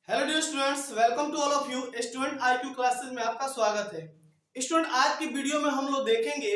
Hello dear students, welcome to all of you. Student IQ classes में आपका स्वागत है। स्टूडेंट, आज की वीडियो में हम लोग देखेंगे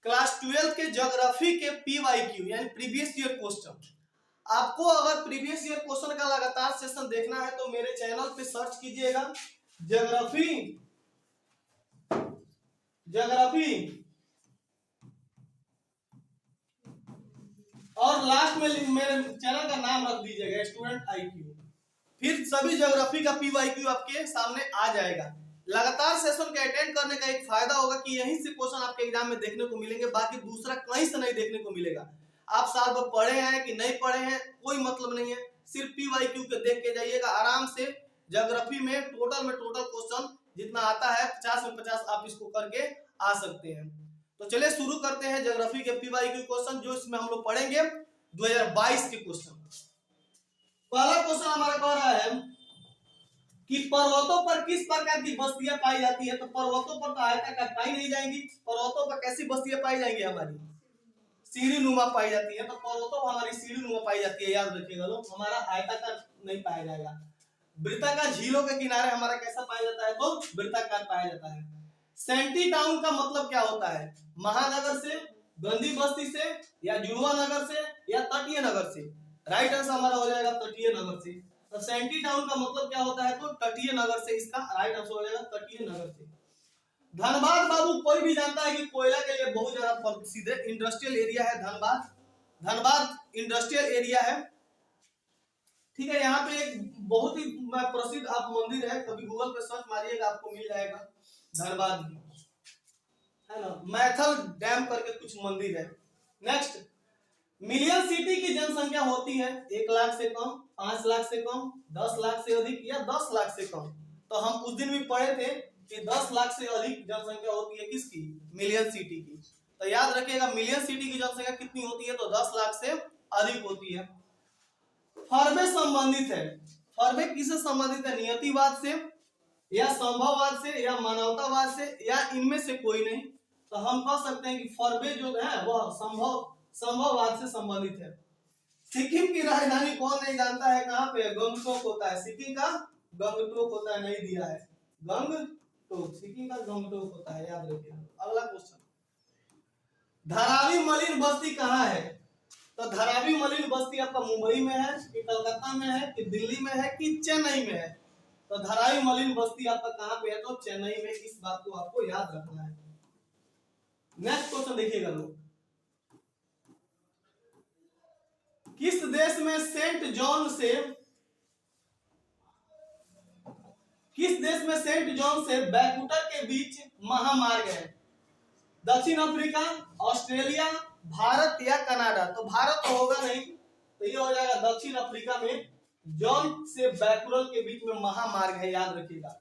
क्लास 12 के ज्योग्राफी के पीवाईक्यू यानी प्रीवियस ईयर क्वेश्चन। आपको अगर प्रीवियस ईयर क्वेश्चन का लगातार सेशन देखना है तो मेरे चैनल पे सर्च कीजिएगा ज्योग्राफी ज्योग्राफी और लास्ट में मेरे चैनल का नाम रख दीजिएगा स्टूडेंट आईक्यू। फिर सभी ज्योग्राफी का पीवाईक्यू आपके सामने आ जाएगा। लगातार सेशन के अटेंड करने का एक फायदा होगा कि यहीं से क्वेश्चन आपके एग्जाम में देखने को मिलेंगे, बाकी दूसरा कहीं से नहीं देखने को मिलेगा। आप साल भर पढ़े हैं कि नहीं पढ़े हैं कोई मतलब नहीं है, सिर्फ पीवाईक्यू के देख के जाइएगा आराम से। ज्योग्राफी में टोटल क्वेश्चन जितना आता है 50 में 50 आप इसको करके आ सकते हैं। तो चलिए शुरू करते हैं ज्योग्राफी के पीवाईक्यू क्वेश्चन, जो इसमें हम लोग पढ़ेंगे 2022 के क्वेश्चन। पहला क्वेश्चन हमारा कह रहा है कि पर्वतों पर किस प्रकार की बस्तियां पाई जाती है। तो पर्वतों पर तो आयताकार पाई नहीं जाएंगी। पर्वतों पर कैसी बस्तियां पाई जाएंगी? हमारी सीढ़ी नुमा पाई जाती है। तो पर्वतों पर हमारी सीढ़ी नुमा पाई जाती है, याद रखिएगा लोग। हमारा आयताकार नहीं पाया जाएगा। वृत्ताकार झीलों के किनारे हमारा कैसा पाया जाता है? तो वृत्ताकार पाया जाता है। सैंटी टाउन का मतलब क्या होता है? महानगर से, गंदी बस्ती से, या जुड़वा नगर से, या तटीय नगर से। राइट आंसर हमारा हो जाएगा तटीय नगर से। तो सैंटी टाउन का मतलब क्या होता है? तो तटीय नगर से। इसका राइट आंसर हो जाएगा तटीय नगर से। धनबाद बाबू कोई भी जानता है कि कोयला के लिए बहुत ज्यादा प्रसिद्ध है, इंडस्ट्रियल एरिया है धनबाद। धनबाद इंडस्ट्रियल एरिया है, ठीक है। यहाँ पे एक बहुत ही प्रसिद्ध आप मंदिर है, कभी गूगल पे सर्च मारिएगा आपको मिल जाएगा। धनबाद है ना, मैथल डैम करके कुछ मंदिर है। नेक्स्ट, मिलियन सिटी की जनसंख्या होती है 1 लाख से कम, 5 लाख से कम, 10 लाख से अधिक, या 10 लाख से कम। तो हम उस दिन भी पढ़े थे कि 10 लाख से अधिक जनसंख्या होती है किसकी? मिलियन सिटी की। तो याद रखिएगा मिलियन सिटी की जनसंख्या कितनी होती है? तो 10 लाख से अधिक होती है। फॉर्मे संबंधित है। फॉर्मे किससे संबंधित है? नियतिवाद से, या संभववाद से, या मानवतावाद से, या इनमें से कोई नहीं। तो हम कह सकते हैं कि फॉर्मे जो है वह संभववाद से संबंधित है। सिक्किम की राजधानी कौन नहीं जानता है? कहाँ पे? गंगटोक होता है। सिक्किम का गंगटोक होता है, नहीं दिया है। गंगटोक सिक्किम का गंगटोक होता है, याद रखिए। अगला क्वेश्चन, धारावी मलिन बस्ती कहाँ है? तो धारावी मलिन बस्ती आपका मुंबई में है, कि कलकत्ता में है, कि दिल्ली में है, कि चेन्नई में है? तो धारावी मलिन बस्ती आपका कहाँ पे है? तो चेन्नई में। इस बात को आपको याद रखना है। नेक्स्ट क्वेश्चन देखिएगा लोग, किस देश में सेंट जॉन से बैकवाटर के बीच महामार्ग है? दक्षिण अफ्रीका, ऑस्ट्रेलिया, भारत, या कनाडा? तो भारत तो होगा नहीं, तो ये हो जाएगा दक्षिण अफ्रीका में। जॉन से बैकवाटर के बीच में महामार्ग है, याद रखिएगा।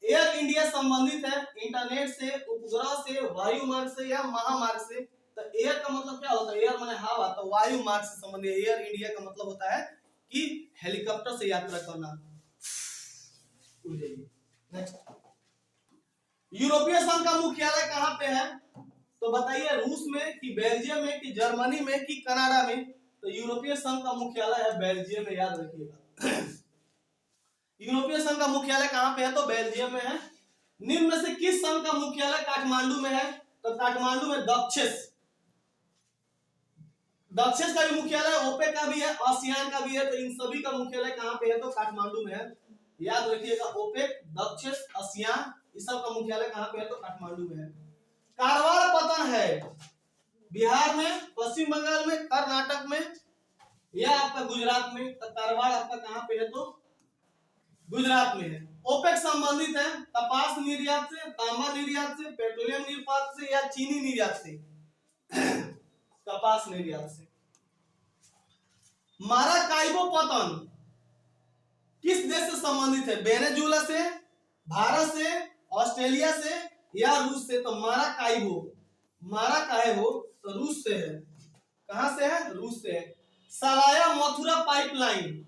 एयर इंडिया संबंधित है इंटरनेट से, उपग्रह से, वायु मार्ग से, या महामार्ग से? तो एयर का मतलब क्या होता है? एयर माने हवा, तो वायु मार्ग से संबंधित। एयर इंडिया का मतलब होता है कि हेलीकॉप्टर से यात्रा करना। नेक्स्ट, यूरोपीय संघ का मुख्यालय कहाँ पे है? तो बताइए, रूस में, कि बेल्जियम में, कि जर्मनी में, कि कनाडा में? तो यूरोपीय संघ का मुख्यालय है बेल्जियम में, याद रखिएगा। यूरोपीय संघ का मुख्यालय कहाँ पे है? तो बेल्जियम में है। निम्न में से किस संघ का मुख्यालय काठमांडू में है? तो काठमांडू में दक्षेस का भी मुख्यालय, ओपेक का भी है, आसियान का भी है। तो इन सभी का मुख्यालय कहाँ पे है? तो काठमांडू में है, याद रखिएगा। ओपेक, दक्षेस, आसियान, इस सब का मुख्यालय कहाँ पे है? तो काठमांडू में है। कारवार पतन है बिहार में, पश्चिम बंगाल में, कर्नाटक में, या आपका गुजरात में? तो कारवार आपका कहाँ पे है? तो गुजरात में है। ओपेक संबंधित है कपास निर्यात से, तांबा निर्यात से, पेट्रोलियम निर्यात से, या चीनी निर्यात से? कपास निर्यात से। माराकाइबो पतन किस देश से संबंधित है? वेनेजुएला से, भारत से, ऑस्ट्रेलिया से, या रूस से? तो माराकाइबो तो रूस से है। कहां से है? रूस से है। सलाया मथुरा पाइपलाइन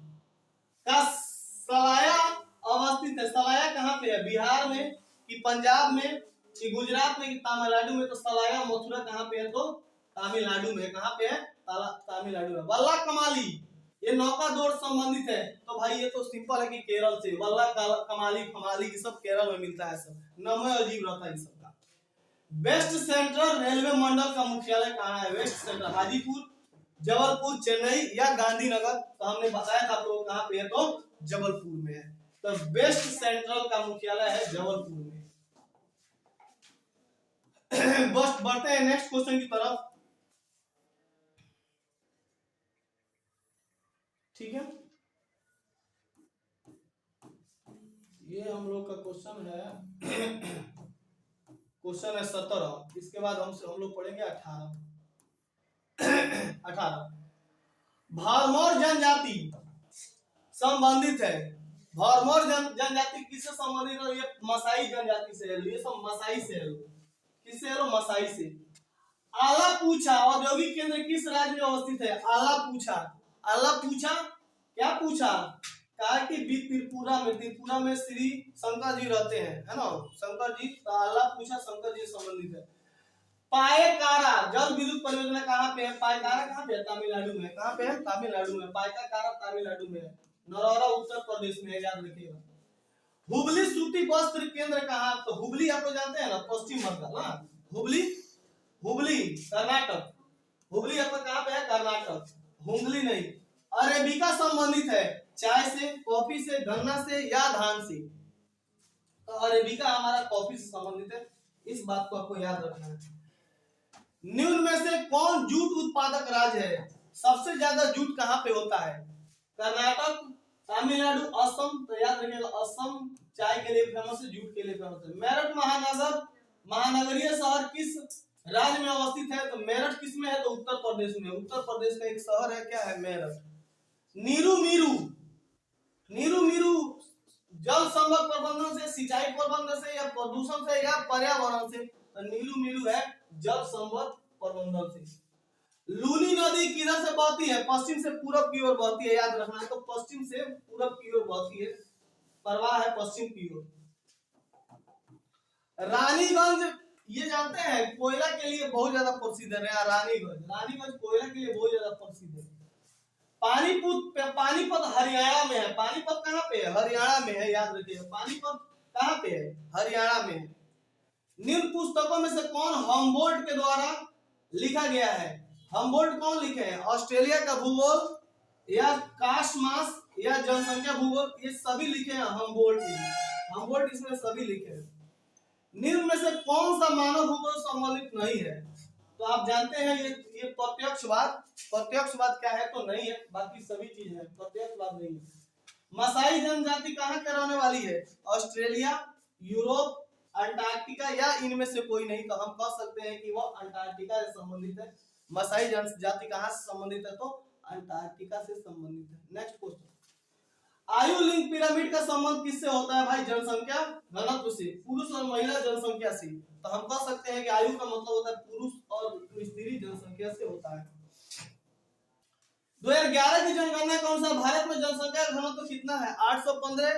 का सलाया अवस्थित है। सलाया कहाँ पे है? बिहार में, कि पंजाब में, कि गुजरात में, कि तमिलनाडु में? तो सलाया मथुरा कहाँ पे है? तो तमिलनाडु में। कहाँ पे है? तमिलनाडु में। वल्ला कमाली ये नौका दौड़ संबंधित है तो भाई ये तो सिंपल है कि केरल से वल्ला कमाली फमाली ये सब केरल में मिलता है, सब नाम अजीब रहता है सबका। वेस्ट सेंट्रल रेलवे मंडल का मुख्यालय कहाँ है? वेस्ट सेंट्रल हाजीपुर, जबलपुर, चेन्नई या गांधीनगर। तो हमने बताया था आप लोग कहाँ पे है, तो जबलपुर में है। तो वेस्ट सेंट्रल का मुख्यालय है जबलपुर में। बस बढ़ते हैं नेक्स्ट क्वेश्चन की तरफ। ठीक है, ये हम लोग का क्वेश्चन है क्वेश्चन है 17। इसके बाद हम लोग पढ़ेंगे 18। भरमौर जनजाति संबंधित है। भरमौर जनजाति किससे संबंधित है? ये मसाई जनजाति से है, ये सब मसाई से है। किससे है? मसाई से। आलापूछा औद्योगिक केंद्र किस राज्य में अवस्थित है? आलापूछा क्या पूछा? कहा कि त्रिपुरा में श्री शंकर जी रहते हैं, है ना, शंकर जी। तो आलापूछा शंकर जी संबंधित है। पायकारा जल विद्युत परियोजना कहाँ पे है? पायकारा कहाँ पे है? तमिलनाडु में। कहाँ पे है? तमिलनाडु में। पायकारा तमिलनाडु में है। नरौरा उत्तर प्रदेश में है, याद रखिएगा। हुबली सूती वस्त्र केंद्र कहाँ? तो हुबली आप लोग जानते हैं ना, पश्चिम बंगाल ना। हुबली कर्नाटक। हुबली आपका कहाँ पे है? कर्नाटक। हुबली नहीं। अरेबिका संबंधित है चाय से, कॉफी से, गन्ना से या धान से? तो अरेबिका हमारा कॉफी से संबंधित है, इस बात को आपको याद रखना है। निम्न में से कौन जूट उत्पादक राज्य है? सबसे ज्यादा जूट कहाँ पे होता है? कर्नाटक, तमिलनाडु, असम। तो याद रखिएगा असम चाय के लिए फेमस है, जूट के लिए फेमस है। मेरठ महानगरीय शहर किस राज्य में अवस्थित है? तो मेरठ किस में है? तो उत्तर प्रदेश में। उत्तर प्रदेश का एक शहर है, क्या है? मेरठ। नीरू जल संवर्धन प्रबंधन से, सिंचाई प्रबंधन से या प्रदूषण से या पर्यावरण से? तो नीरू है जल संवर्धन प्रबंधन से। लूनी नदी किधर से बहती है? पश्चिम से पूरब की ओर बहती है, याद रखना है। तो पश्चिम से पूरब की ओर बहती है, प्रवाह है पश्चिम की ओर। रानीगंज ये जानते हैं कोयला के लिए बहुत ज्यादा प्रसिद्ध है। रानीगंज कोयला के लिए बहुत ज्यादा प्रसिद्ध है। पानीपत हरियाणा में है। पानीपत कहाँ पे है? हरियाणा में है, याद रखिएगा। पानीपत कहाँ पे है? हरियाणा में है। निम्न पुस्तकों में से कौन हम्बोल्ट के द्वारा लिखा गया है? हम्बोल्ट कौन लिखे हैं? ऑस्ट्रेलिया का भूगोल या कास्मास या जनसंख्या भूगोल, ये सभी लिखे हैं हम्बोल्ट इसमें सभी लिखे हैं। निम्न में से कौन सा मानव भूगोल संबंधित नहीं है? तो आप जानते हैं ये प्रत्यक्षवाद क्या है? तो नहीं है, बाकी सभी चीज है, प्रत्यक्षवाद नहीं है। मसाई जनजाति कहाँ के रहने वाली है? ऑस्ट्रेलिया, यूरोप, अंटार्कटिका या इनमें से कोई नहीं? तो हम कह सकते हैं कि वह अंटार्कटिका से संबंधित है। मसाई जनजाति कहाँ से संबंधित है? तो अंटार्कटिका से संबंधित है। नेक्स्ट क्वेश्चन, आयु लिंक पिरामिड का संबंध किससे होता है? भाई जनसंख्या घनत्व से, पुरुष और महिला जनसंख्या से। तो हम कह सकते हैं कि आयु का मतलब होता है पुरुष और स्त्री जनसंख्या से होता है। 2011 की जनगणना के अनुसार भारत में जनसंख्या घनत्व कितना है? 815,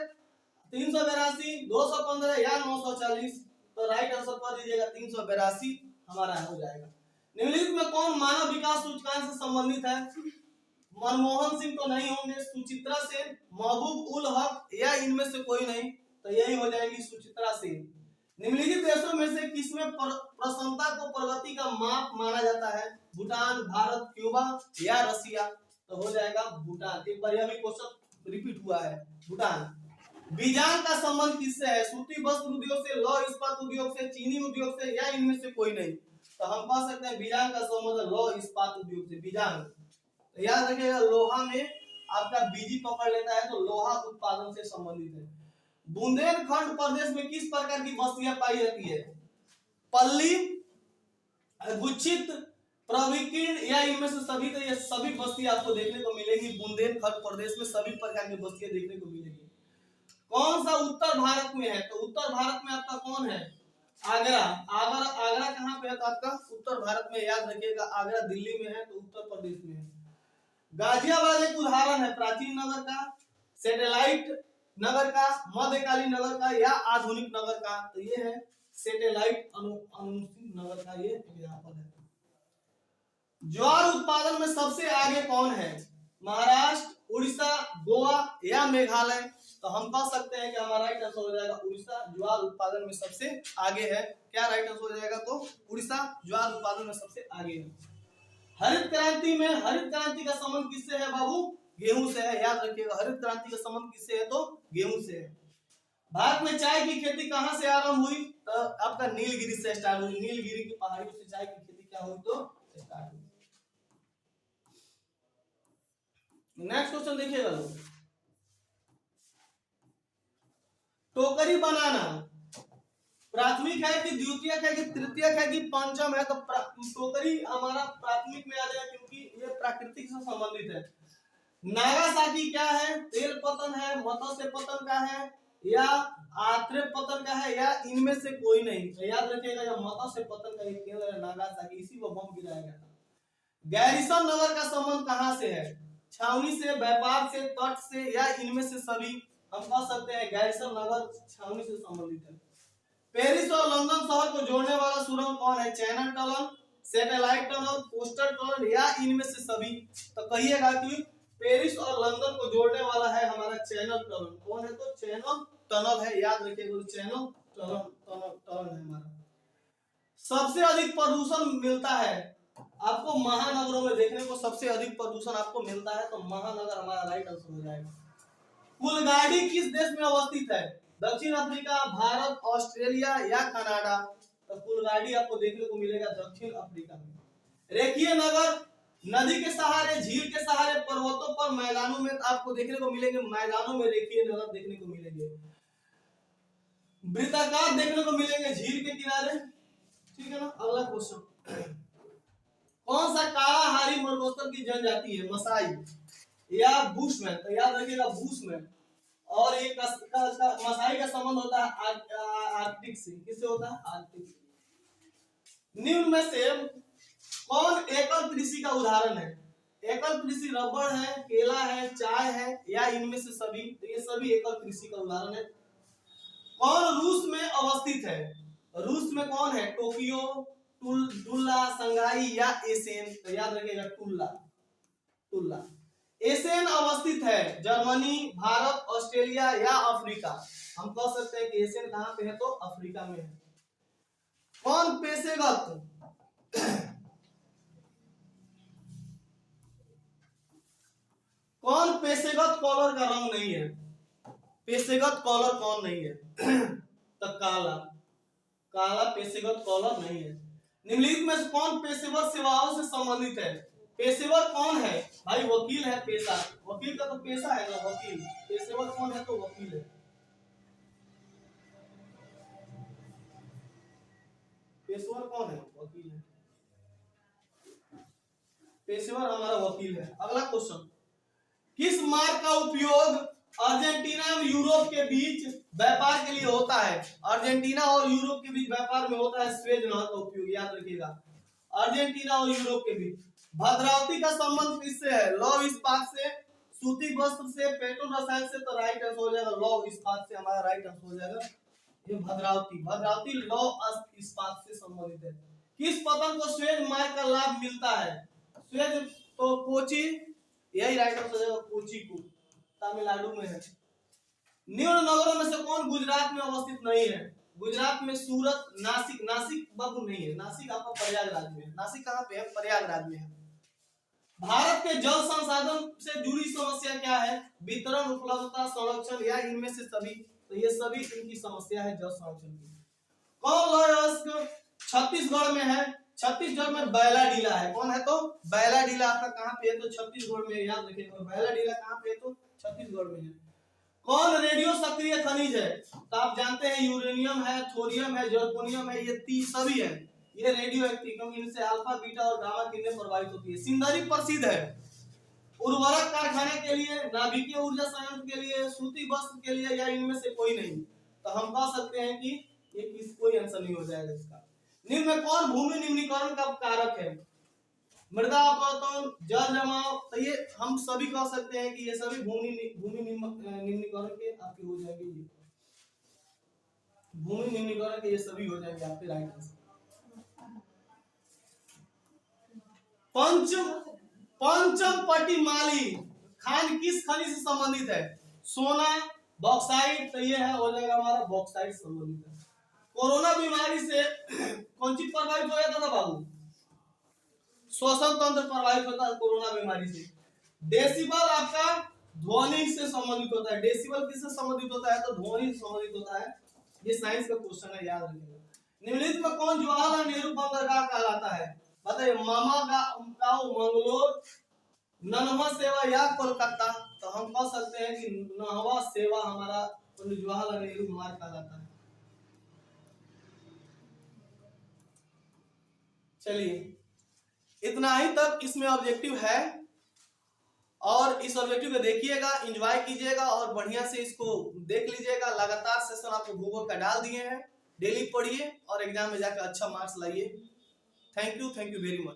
382, 215 या 940? तो राइट आंसर कर दीजिएगा 382 हमारा हो जाएगा। निम्नलिखित में कौन मानव विकास सूचकांक से संबंधित है? मनमोहन सिंह तो नहीं होंगे, सुचित्रा सेन, महबूब उल हक या इनमें से कोई नहीं? तो यही हो जाएगी सुचित्रा सेन। निम्नलिखित देशों में से किसमें प्रसन्नता को प्रगति का माप माना जाता है? भूटान, भारत, क्यूबा या रसिया? तो हो जाएगा भूटान। एक बार यह भी क्वेश्चन रिपीट हुआ है, भूटान। बीजांग का संबंध किससे है? सूती वस्त्र उद्योग से, लौह इस्पात उद्योग से, चीनी उद्योग से या इनमें से कोई नहीं? तो हम कह सकते हैं बीजांग का संबंध लौह इस्पात उद्योग से। बीजांग तो याद रखिएगा, लोहा में आपका बीजी पकड़ लेता है तो लोहा उत्पादन से संबंधित है। बुंदेलखंड प्रदेश में किस प्रकार की बस्तियां पाई जाती है? पल्ली, गुच्छित, प्रविकीर्ण या इनमें से सभी? तो ये सभी बस्तियां आपको देखने को मिलेगी। बुंदेलखंड प्रदेश में सभी प्रकार की बस्तियां देखने को मिलेगी। कौन सा उत्तर भारत में है? तो उत्तर भारत में आपका कौन है? आगरा। आगरा कहाँ पे है? तो आपका उत्तर भारत में, याद रखिएगा। आगरा दिल्ली में है तो उत्तर प्रदेश में है। गाजियाबाद एक उदाहरण है प्राचीन नगर का, सैटेलाइट नगर का, मध्यकालीन नगर का या आधुनिक नगर का? तो ये है सैटेलाइट नगर का, ये एग्जांपल है। ज्वार उत्पादन में सबसे आगे कौन है? महाराष्ट्र, उड़ीसा, गोवा या मेघालय। तो हम कह सकते हैं कि हमारा राइट आंसर हो जाएगा उड़ीसा, ज्वार उत्पादन में सबसे आगे है। क्या राइट आंसर हो जाएगा? तो उड़ीसा ज्वार उत्पादन में सबसे आगे है। हरित क्रांति में, हरित क्रांति का संबंध किससे है बाबू? गेहूं से है, याद रखिएगा। हरित क्रांति का संबंध किससे है? तो गेहूं से है। भारत में चाय की खेती कहां से आरंभ हुई? तो आपका नीलगिरी से स्टार्ट हुई। नीलगिरी की पहाड़ियों से चाय की खेती क्या हुई? तो स्टार्ट हुई। नेक्स्ट क्वेश्चन देखिएगा लोग। टोकरी बनाना प्राथमिक है कि द्वितीयक है कि तृतीयक है कि पंचम है? तो टोकरी हमारा प्राथमिक में आ जाएगा क्योंकि ये प्राकृतिक से संबंधित है। नागासाकी क्या है? तेल पतन है, मत्स्य पतन का है या आत्रे पतन का है या इनमें से कोई नहीं? तो याद रखिएगा यह मत्स्य पतन का एक केंद्र है नागासाकी, इसी को बम गिराया गया था। गैरिसन नगर का संबंध कहां से है? छावनी से, व्यापार से, तट से या इनमें से सभी? हम कह सकते हैं गैरिसन नगर छावनी से संबंधित है। पेरिस और लंदन शहर को जोड़ने वाला सुरंग कौन है? Channel tunnel, satellite tunnel, coastal tunnel या इनमें से सभी? तो कहिएगा कि पेरिस और लंदन को जोड़ने वाला है हमारा चैनल टनल। कौन है? तो चैनल टनल है, याद रखिएगा चैनल टनल है हमारा। सबसे अधिक प्रदूषण मिलता है आपको महानगरों में देखने को, सबसे अधिक प्रदूषण आपको मिलता है तो महानगर हमारा राइट आंसर हो जाएगा। कुलगाड़ी किस देश में अवस्थित है? दक्षिण अफ्रीका, भारत, ऑस्ट्रेलिया या कनाडा? तो कुलगाड़ी आपको देखने को मिलेगा दक्षिण अफ्रीका में। रेखीय नगर नदी के सहारे, झील के सहारे, पर्वतों पर, मैदानों में आपको देखने को मिलेंगे। मैदानों में रेखीय नगर देखने को मिलेंगे। वृत्ताकार देखने को मिलेंगे झील के किनारे। ठीक है ना। अगला क्वेश्चन, कौन सा कालाहारी मरुस्थल की जनजाति है? मसाई या बुशमैन? तो याद रखिएगा बुशमैन। और एक मसाई का संबंध होता है आर्कटिक से। किससे होता है? आर्कटिक से। निम्न में से कौन एकल कृषि का उदाहरण है? एकल कृषि रबड़ है, केला है, चाय है या इनमें से सभी? तो ये सभी एकल कृषि का उदाहरण है। कौन रूस में अवस्थित है? रूस में कौन है? टोक्यो, टुल्ला, संघाई या एसेन? तो याद रखिएगा टुल्ला। एसेन अवस्थित है जर्मनी, भारत, ऑस्ट्रेलिया या अफ्रीका? हम कह सकते हैं कि एसेन कहां पे है? तो अफ्रीका में है। कौन पेशेगत कॉलर का रंग नहीं है? पेशेगत कॉलर कौन नहीं है? तो काला पेशेगत कॉलर नहीं है। निम्नलिखित में से कौन पेशेवर सेवाओं से संबंधित है? पेशेवर कौन है भाई? वकील है पेशा। वकील का तो पेशा है ना वकील। पेशेवर कौन है? तो वकील है। पेशेवर कौन है? वकील है। पेशेवर हमारा वकील है। अगला क्वेश्चन, किस मार्ग का उपयोग अर्जेंटीना एवं यूरोप के बीच व्यापार के लिए होता है? अर्जेंटीना और यूरोप के बीच व्यापार में होता है स्वेज नहर का उपयोग। याद रखिएगा अर्जेंटीना और यूरोप के बीच। भद्रावती का संबंध किससे है? लौह इस्पात से, सूती वस्त्र से, पेट्रोल रसायन से? तो राइट आंसर हो जाएगा लौह इस्पात से। हमारा राइट आंसर हो जाएगा ये भद्रावती लौह इस्पात से संबंधित है। किस पतन को स्वेज मार्ग का लाभ मिलता है? स्वेज तो कोची, यही राइट आंसर हो जाएगा कोची को, तमिलनाडु में है। निम्न नगरों में से कौन गुजरात में अवस्थित नहीं है? गुजरात में सूरत, नासिक बाबू नहीं है। नासिक आपका प्रयागराज में है। नासिक कहाँ पे है? प्रयागराज में है। भारत के जल संसाधन से जुड़ी समस्या क्या है? वितरण, उपलब्धता, संरक्षण या इनमें से सभी? तो ये सभी इनकी समस्या है जल संरक्षण की। कौन लौह छत्तीसगढ़ में है? छत्तीसगढ़ में बैलाडीला है। कौन है? तो बैलाडीला आपका कहाँ पे है? तो छत्तीसगढ़ में। याद रखिएगा बैलाडीला कहाँ पे है? तो छत्तीसगढ़ में है। कौन रेडियो सक्रिय खनिज है? तो आप जानते हैं यूरेनियम है, थोरियम है, जर्कोनियम है, ये सभी है। ये रेडियो एक्टिव क्योंकि इनसे अल्फा, बीटा और गामा किरणें प्रभावित होती है। सिंदरी प्रसिद्ध है उर्वरक कारखाने के लिए, नाभिकीय ऊर्जा संयंत्र के लिए, सूती वस्त्र के लिए या इनमें से कोई नहीं? तो हम कह सकते हैं कि ये कोई आंसर नहीं हो जाएगा इसका। निम्न में कौन भूमि निम्नीकरण का कारक है? मृदा अपरदन, जल जमाव? तो ये हम सभी कह सकते हैं कि ये सभी भूमि निम्नीकरण के आपके हो जाएंगे। ये भूमि निम्नीकरण के ये सभी हो जाएंगे आपके राइट आंसर। पंचम पटिमाली खान किस खनिज से संबंधित है? सोना, बॉक्साइट, तो ये है हो जाएगा हमारा बॉक्साइट संबंधित है। कोरोना बीमारी से कौन चीज प्रभावित हो जाता था बाबू? श्वसन तंत्र प्रभावित होता है कोरोना बीमारी से। डेसिबल आपका ध्वनि से संबंधित होता है। डेसिबल किससे संबंधित होता है? तो ध्वनि से संबंधित होता है। ये साइंस का क्वेश्चन है, याद रखिएगा। निम्नलिखित में कौन जवाहरलाल नेहरू बंदरगाह कहलाता है? बताइए, मामा गांव, मंगलोर, नन्हवा सेवा या कोलकाता? तो हम कह सकते हैं कि नन्हवा सेवा हमारा जवाहरलाल नेहरू मार्ग कहलाता है। चलिए, इतना ही तक इसमें ऑब्जेक्टिव है, और इस ऑब्जेक्टिव को देखिएगा, एंजॉय कीजिएगा और बढ़िया से इसको देख लीजिएगा। लगातार सेशन आपको भूगोल का डाल दिए हैं, डेली पढ़िए और एग्जाम में जाकर अच्छा मार्क्स लाइए। Thank you very much.